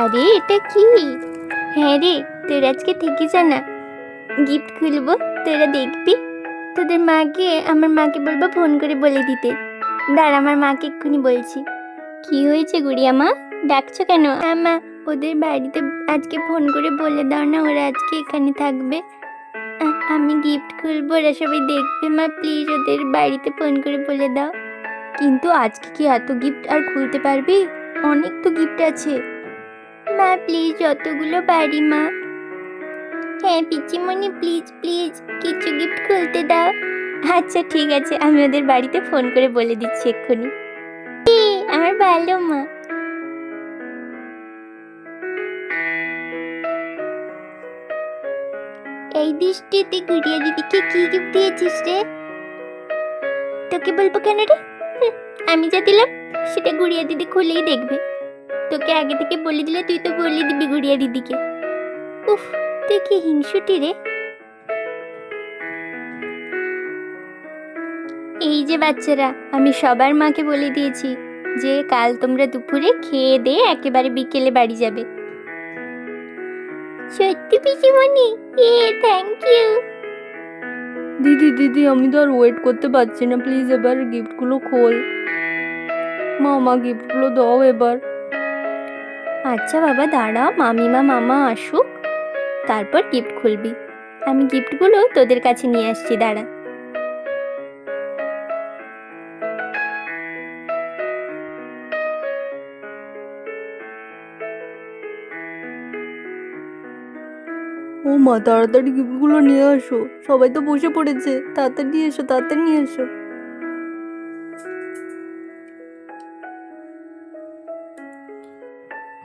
আরে এটা কি? হ্যাঁ রে, তোরা আজকে থেকে যা না, গিফট খুলবো, তোরা দেখবি। তোদের মাকে, আমার মাকে বলবো ফোন করে বলে দিতে। দাঁড়া, আমার মাকে এক্ষুনি বলছি। কি হয়েছে গুড়িয়া মা, ডাকছো কেন? মা, ওদের বাড়িতে আজকে ফোন করে বলে দাও না, ওরা আজকে এখানে থাকবে। আমি গিফট খুলবো, ওরা সবাই দেখবে। মা প্লিজ ওদের বাড়িতে ফোন করে বলে দাও। কিন্তু আজকে কি এত গিফট আর খুলতে পারবি? অনেক তো গিফট আছে। মা প্লিজ যতগুলো পারি মা। হ্যাঁ পিচিমণি, প্লিজ প্লিজ কিছু গিফট খুলতে দাও। আচ্ছা ঠিক আছে, আমি ওদের বাড়িতে ফোন করে বলে দিচ্ছি এক্ষুনি। আমার ভালো মা। এই দৃষ্টিতে গুড়িয়া দিদিকে কি গিফট দিয়েছিস রে? তোকে বলবো কেন রে? আমি যা দিলাম সেটা গুড়িয়া দিদি খুলেই দেখবে। তোকে আগে থেকে বলে দিলে তুই তো বলে দিবি গুড়িয়া দিদিকে। উফ, তুই কি হিংসুটি রে। এই যে বাচ্চারা, আমি সবার মাকে বলে দিয়েছি যে কাল তোমরা দুপুরে খেয়ে দিয়ে একেবারে বিকেলে বাড়ি যাবে। সত্যি পিসিমণি? Thank you. দিদি দিদি, আমি তো আর ওয়েট করতে পারছি না, প্লিজ এবার গিফটগুলো খোল। মামা গিফটগুলো দাও এবার। আচ্ছা বাবা দাঁড়াও, মামিমা মামা আসুক, তারপর গিফট খুলবি। আমি গিফটগুলো তোদের কাছে নিয়ে আসছি, দাঁড়া। ও মা, তাড়াতাড়ি গিফটগুলো নিয়ে আসো, সবাই তো বসে পড়েছে, তাড়াতাড়ি নিয়ে এসো, তাড়াতাড়ি নিয়ে এসো।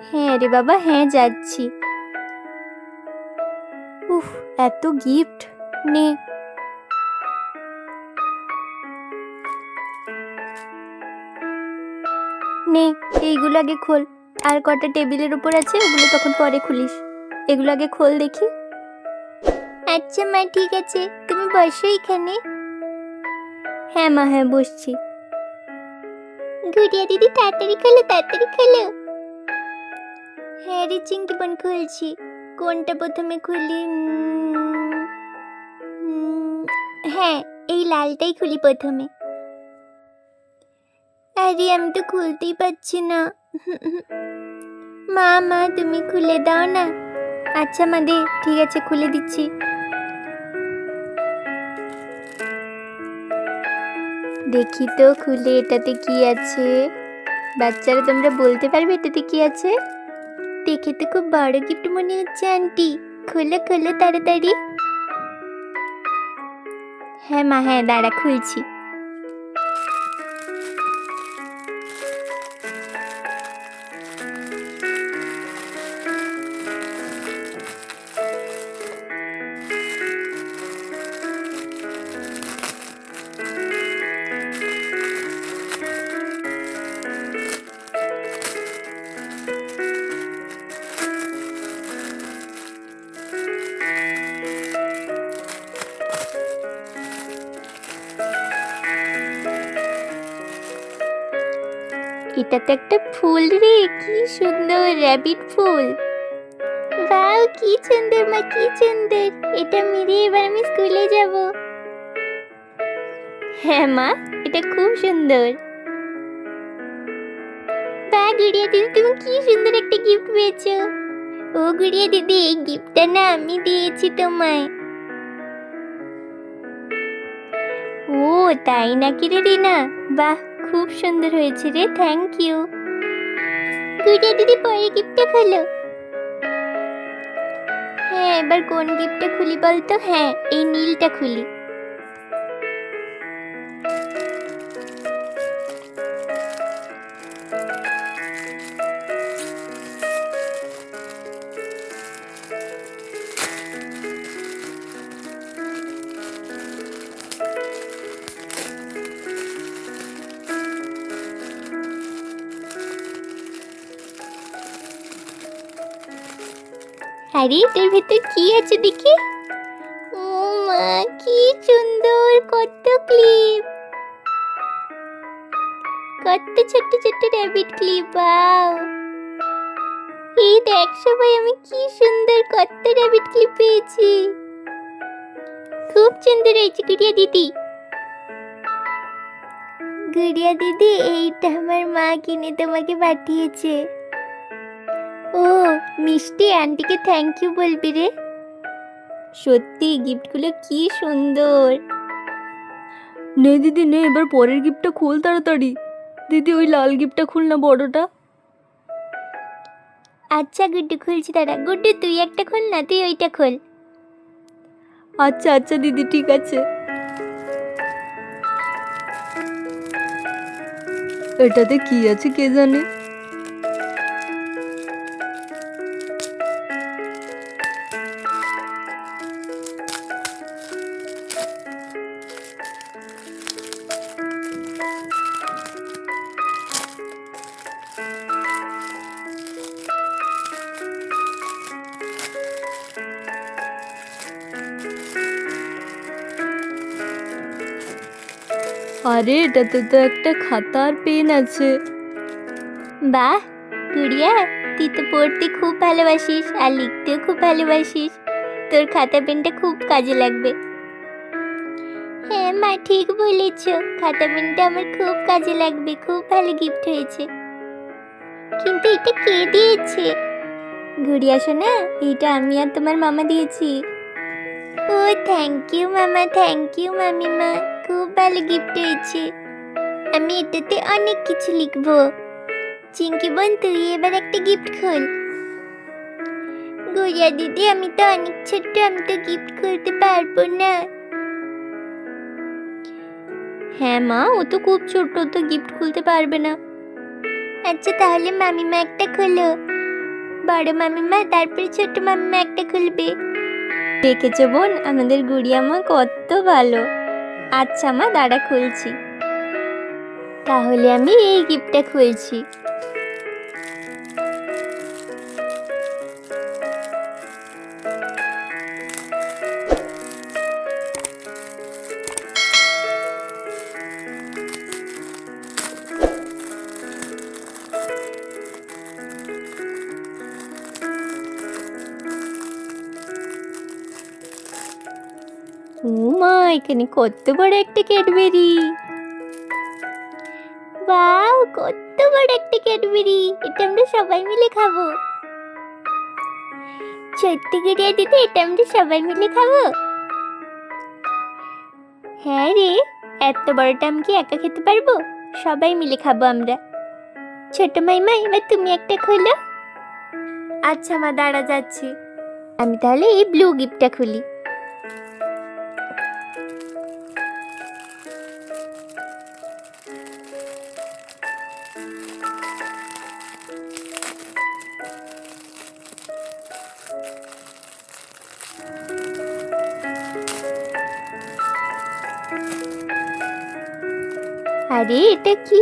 হ্যাঁ রে বাবা, হ্যাঁ যাচ্ছি। উফ, এত গিফট। নে, নে এইগুলো আগে খোল। আর কটা টেবিলের উপর আছে, ওগুলো তখন পরে খুলিস। এগুলো আগে খোল দেখি। আচ্ছা মা ঠিক আছে, তুমি বসো এখানে। হ্যাঁ মা, হ্যাঁ বসছি। গুড়িয়া দিদি তাড়াতাড়ি খোলো, তাড়াতাড়ি খোলো। হ্যাঁ রে চিংকি বোন, খুলছি। কোনটা প্রথমে খুলি? হ্যাঁ, এই লালটাই খুলি প্রথমে। আরে আমি তো খুলতেই পারছি না। মা মা তুমি খুলে দাও না। আচ্ছা মা দে, ঠিক আছে খুলে দিচ্ছি। দেখি তো খুলে এটাতে কি আছে। বাচ্চারা তোমরা বলতে পারবে এটাতে কি আছে? দেখে তো খুব বড় গিফট মনে হচ্ছে আন্টি। খোলো খোলো তাড়াতাড়ি। হ্যাঁ মা, হ্যাঁ দাঁড়া খুলছি। এটা তো একটা ফুল রে, কি সুন্দর র্যাবিট ফুল। বাহ কি সুন্দর মা, কি সুন্দর। এটা মেরে এবার আমি স্কুলে যাব। হ্যাঁ মা, এটা খুব সুন্দর। বাহ গুড়িয়া দিদি, তুমি কি সুন্দর একটা গিফট পেয়েছো। ও গুড়িয়া দিদি, এই গিফটটা না আমি দিয়েছি তোমায়। ও তাই নাকি রে রিনা? বাহ খুব সুন্দর হয়েছে রে, থ্যাংক ইউ। গুড়িয়া দিদি পরে গিফটটা খোলো। হ্যাঁ এবার কোন গিফটটা খুলি বলতো? হ্যাঁ এই নীলটা খুলি। আরে এটার ভেতর কি আছে দেখি। ও মা কি সুন্দর, কত ক্লিপ, কত ছোট্ট ছোট্ট র্যাবিট ক্লিপ। বাও এই দেখ সবাই, আমি কি সুন্দর কত র্যাবিট ক্লিপ পেয়েছি। খুব সুন্দর হয়েছে গুড়িয়া দিদি। গুড়িয়া দিদি, এইটা আমার মা কিনে তোমাকে পাঠিয়েছে। ও মিষ্টি, আন্টিকে থ্যাংক ইউ বলবি রে। সত্যি গিফটগুলো কি সুন্দর। নে দিদি নে, এবার পরের গিফটটা খোল তাড়াতাড়ি। দিদি ওই লাল গিফটটা খুল না, বড়টা। আচ্ছা গুড্ডু খুলছি, দাঁড়া। গুড্ডু তুই একটা খোল না, তুই ওইটা খোল। আচ্ছা আচ্ছা দিদি, ঠিক আছে। এটাতে কি আছে কে জানে। আরে এটাতে তো একটা খাতা আর পেন আছে। বাহ গুড়িয়া, তুই তো পড়তে খুব ভালোবাসিস আর লিখতেও খুব ভালোবাসিস। তোর খাতা পেনটা খুব কাজে লাগবে। হ্যাঁ মা, ঠিক বলেছ, খাতা পেনটা আমার খুব কাজে লাগবে। খুব ভালো গিফট হয়েছে। কিন্তু এটা কে দিয়েছে? গুড়িয়া শোনা, এটা আমি আর তোমার মামা দিয়েছি। ও থ্যাংক ইউ মামা, থ্যাংক ইউ মামিমা। খুব ভালো গিফট হয়েছে। আমি এটাতে অনেক কিছু লিখবো। চিঙ্কি বোন, তুই এবার একটা গিফট খোল। গুড়িয়া দিদি, আমি তো অনেক ছোট্ট, আমি তো গিফট খুলতে পারবো না। হ্যাঁ মা, ও তো খুব ছোট, তো গিফট খুলতে পারবে না। আচ্ছা তাহলে মামিমা একটা খোলো। বড় মামিমা, তারপরে ছোট মামিমা একটা খুলবে। দেখেছো বোন, আমাদের গুড়িয়া মা কত ভালো। আচ্ছা মা, দাঁড়া খুলছি। তাহলে আমি এই গিফটটা খুলছি। ও মা, এখানে কত বড় একটা ক্যাডবেরি। ওয়াও, কত বড় একটা ক্যাডবেরি। এটা আমরা সবাই মিলে খাবো। সত্যি গুড়িয়া দিদি, এটা আমরা সবাই মিলে খাবো? হ্যাঁ রে, এত বড়টা আমি কি একা খেতে পারবো? সবাই মিলে খাবো আমরা। ছোট মাইমা, এবার তুমি একটা খোলো। আচ্ছা মা, দাঁড়া যাচ্ছি। আমি তাহলে এই ব্লু গিফটটা খুলি। আরে এটা কি?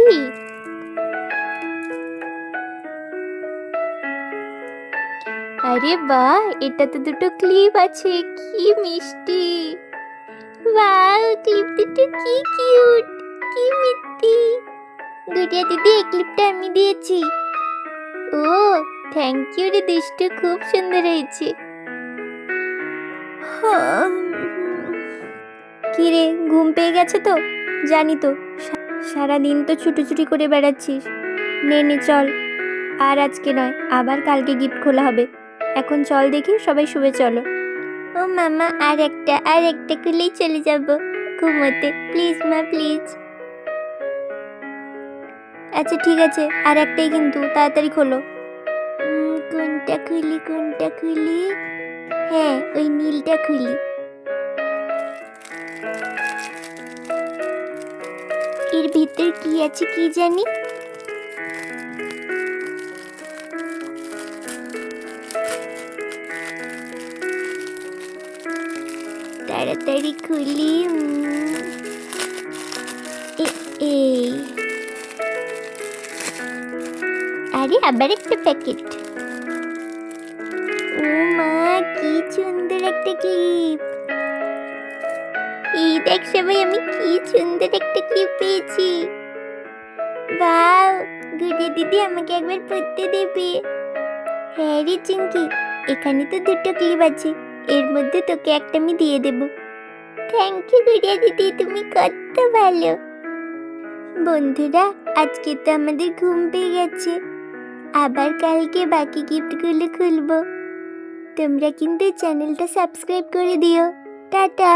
আরে বাহ, এটাতে দুটো ক্লিপ আছে। কি মিষ্টি। ওয়াও, ক্লিপ দুটো কি কিউট, কি মিষ্টি। গুড়িয়া দিদি, এই ক্লিপটা আমি দিয়েছি। ও থ্যাংক ইউ রে দুষ্টু, খুব সুন্দর হয়েছে। কি রে, ঘুম পেয়ে গেছে তো? জানি তো, সারাদিন তো ছুটোছুটি করে বেড়াচ্ছিস। নে নে চল, আর আজকে নয়, আবার কালকে গিফট খোলা হবে। এখন চল দেখি, সবাই শুয়ে চলো। ও মামা, আর একটা খুলেই চলে যাব ঘুমোতে। প্লিজ মা, প্লিজ। আচ্ছা ঠিক আছে, আর একটাই কিন্তু, তাড়াতাড়ি খোলো। কোনটা খুলি, কোনটা খুলি? হ্যাঁ, ওই নীলটা খুলি। এর ভিতর কি আছে কি জানি। তাড়াতাড়ি খুলি। এই, আরে আবার একটা প্যাকেট। ও মা, কি সুন্দর একটা ক্লিপ। এই দেখ সবাই, আমি কি সুন্দর একটা ক্লিপ পেয়েছি। ওয়াও, গুড়িয়া দিদি আমাকে একবার পড়তে দেবে? হ্যাঁ রে চিঙ্কি, এখানে তো দুটো ক্লিপ আছে, এর মধ্যে তোকে একটা আমি দিয়ে দেব। থ্যাংক ইউ গুড়িয়া দিদি, তুমি কত ভালো। বন্ধুরা, আজকে তো আমাদের ঘুম পেয়ে গেছে, আবার কালকে বাকি গিফটগুলো খুলবো। তোমরা কিন্তু চ্যানেলটা সাবস্ক্রাইব করে দিও। টাটা।